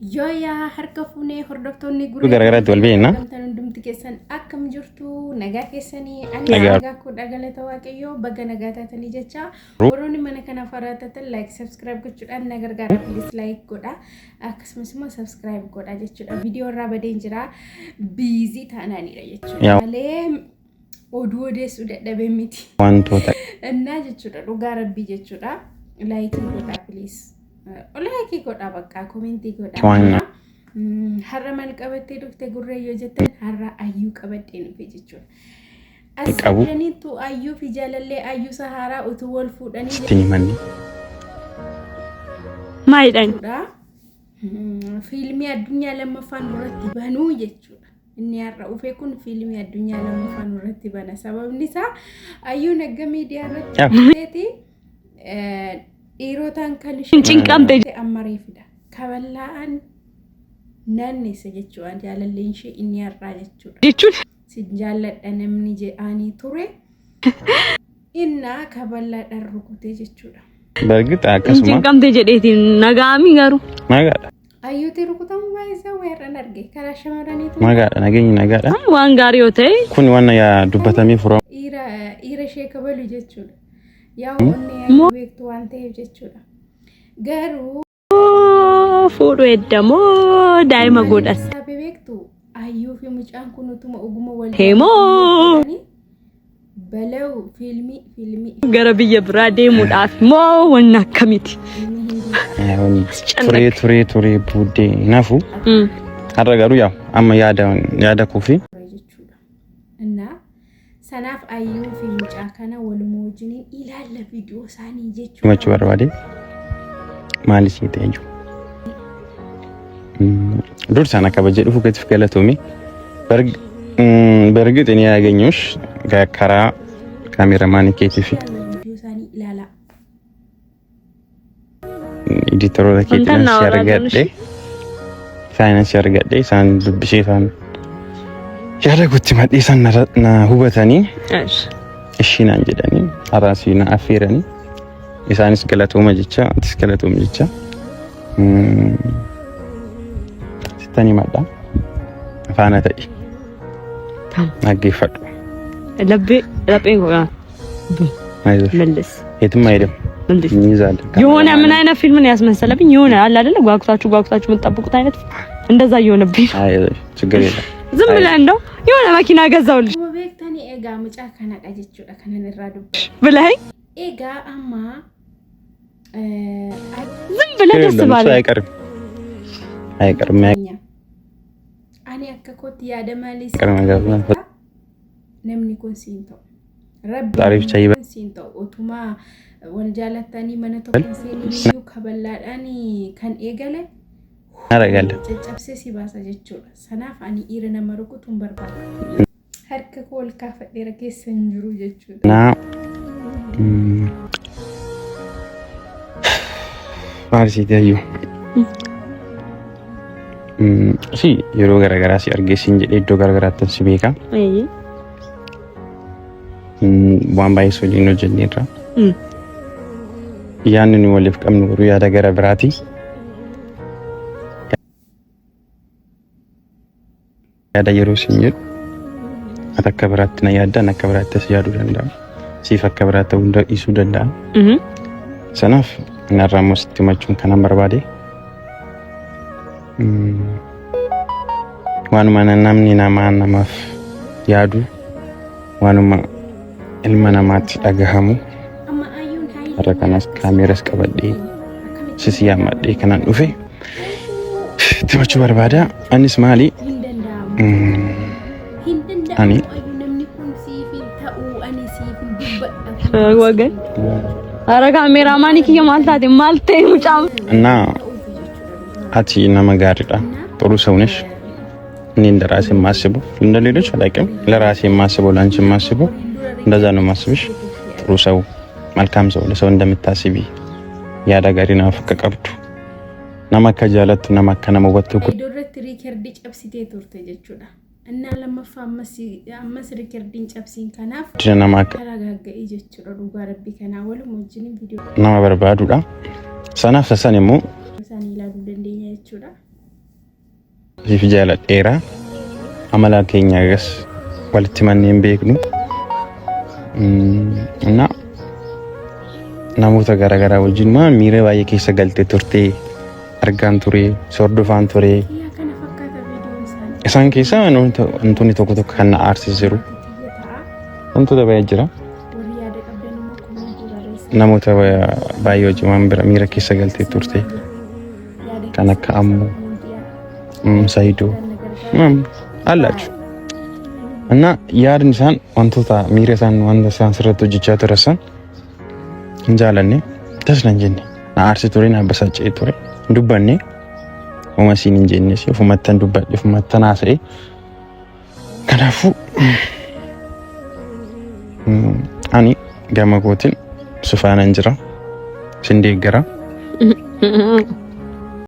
Yoya harka fuunee hordoftoonni gurra gargaraatti wal beekna. Gamtaan hundumti keessan akkam jirtu nagaa keessanii ani nagaa koo dhagalata waaqayyoo baga nagaa taatanii jecha warroonni mana kana faraatatan like subscribe gochuudhaan na gargaara please like godha akkasumas immoo subscribe godha jechuudha viidiyoo irraa badeen jira busy taanaanidha jechuudha malee oduu odeessuu dadhabee miti wantoota እና jechuudha dhugaa rabbii jechuudha like godha please Olaki godha bakka commenti godha har'a mal qabattee dhufte gurreeyyo jettan har'a ayyuu qabattee nufi jechuudha asirraniitu ayyuu fi jaalallee ayyuu saharaa utuu wal fuudhanii tinimanni maayidhan fiilmii addunyaa lammaffaan irratti banuu jechuudha inni har'a ufee kun fiilmii addunyaa lammaffaan irratti bana sababni isaa ayyuu nagga miidiyaa irratti Irotan kan cinqamte ammareefida kaballaan naannessa jechuudha jaalalleen ishee inni har'aa jechuudha si jaalladha namni jedhanii ture inna kaballaa rukutee jechuudha በእርግጥ አከስማ cinqamte jedheetiin nagaami garu nagaadha ayyuuti rukutamu baay'ee weerran arge karaa shamarraniitu nagaadha nageenyi nagaadha waan gaarii yoo ta'e kun waan yaa dubbatamee furaa ira ishee kabalu jechuudha yaa onni beektu waan ta'eef jechuudha garuu fuudhu eddamoo daa'ima godhas sabe beektu ayyuu fi mucaan kun utuma oguma wal heemoo balau filmi gara biyya biraa deemuudhaaf moo wanna akkamiti ture buddee nafu har'a garuu yaa amma yaada kuufi እና sanaaf ayyuu fi mucaa kana walumaa wajjin ilaalla viidiyoo isaanii jechuudha machi barbaade maali si ta'eeju dursan akabaje dhufu gatiif galatoome በእርግጥ እኔ ያገኘሁሽ ከራ ካሜራማን ኬቲፊ viidiyoo isaanii ilaala ኤዲተር ለኬቲን ሲያርጋዴ ፋይናንስ ያርጋዴ ሳን ብሽፋን ያደጉት ማዲሳን ና ሁበታኒ እሺ ናን ጀዳኒ አራሲና አፌራኒ ኢሳንስ ገለቶማ ጀቻ አትስ ገለቶማ ጀቻ ሲታኒ ማዳ አፋና ተዲ አገፈዱ ለቤ ጎራ መልስ የትም አይደም ይዛል የሆነ ምን አይነት ፊልም ነው ያስመሰለብኝ የሆነ አለ አይደለ ጓጉታችሁ የምትጠብቁት አይነት እንደዛ እየሆነብኝ አይ ችግር የለም ዝም ብለህ እንደው የሆነ መኪና ገዛውልሽ ወበክተኒ ኤጋ ሙጫ ካና ቀጀቹዳ ከነን ራዱ ብለህ ኤጋ አማ ዝም ብለህ ደስ ባለ አይቀርም አኒ አከኮት ያደማሊስ ቀርማ namni kun siinto rabbi taarif chayiba siinto utuma waljalatani mana tokko seeni kaballaadhaani kan eegale aragalle caccabsee si baasa jechuudha sanaaf ani dhiira nama rukutuun barbaada harka koo ol kaafadheera keessa hin jiru jechuudha na maarsi tayu si yeroo garagaraa si argeessin jedhee iddoo garagaraatti si beeka waan baay'ee sooliin hojjenneerra yaanni nu waliif qabnu garuu yaada gara biraati yaada yeroo sin jedhu ati akka biraatti na yaaddan akka biraattis yaaduu danda'a siif akka biraatti hunda dhiisuu danda'a sanaaf narraa immoo sitti himachuun kanan barbaade waanuma namni namaaf yaadu waanuma ilma namaatti dhagahamu har'a kanas kaameeras qabadhee sisi yaammadhee kanan dhufe itti himachuu barbaada anis maali ani ወገን አረ ካሜራማን ይኪ ማልታቴ ማልቴ ሙጫም እና አቲ ነመጋሪዳ ጥሩ ሰው ነሽ እኔ እንደራሴ ማስበው እንደሌሎች አላውቅም ለራሴ ማስበው ላንቺ ማስበው እንደዛ ነው ማስብሽ ጥሩ ሰው መልካም ሰው ለሰው እንደምታስቢ ያዳጋሪና ፈቀቀብቱ ነማከጃለት ነማከነመወጥ ዶረት ሪከርድ ጨብሲቴ ቱርቴ ጀቹዳ እና ለመፋመስ አመስ ሪከርድን ጨብሲን ከናፍ ድነማከ ተረጋጋይ ጀቹዳ ዱጋ ረቢ ከና ወሉ ሞጅኒ ቪዲዮ ነማ በርባዱዳ ሰናፍ ሰሰኔሙ ሳኒ ላዱ ደንደኛ ጀቹዳ siif jaaladheera amala keenya gas walitti manneen beeknu እና namoota garaagaraa wajjin miira baay'ee keessa galtee turte argaan ture sordofaan ture isaan keessaa wantoonni tokko tokko kan na aarsisu wantoota baay'ee jira namoota baay'ee wajjin waan bira miira keessa galtee turte kan akka ammoo saayidoo አላችሁ እና ያድን ሳን wantoota miira isaan wanta isaan sirratti hojjechaa turan እንጃለኔ ተስነንጀኔ ናአርሲ ቱሬ ናበሳጨ ቱሬ ዱባኔ ወማሲን እንጀኔሲ ፉመተን ዱባዴ ፉመተን አሰይ ከናፉ አኒ ገመጎትን ሱፋና እንጅራ ስንዴ ገራ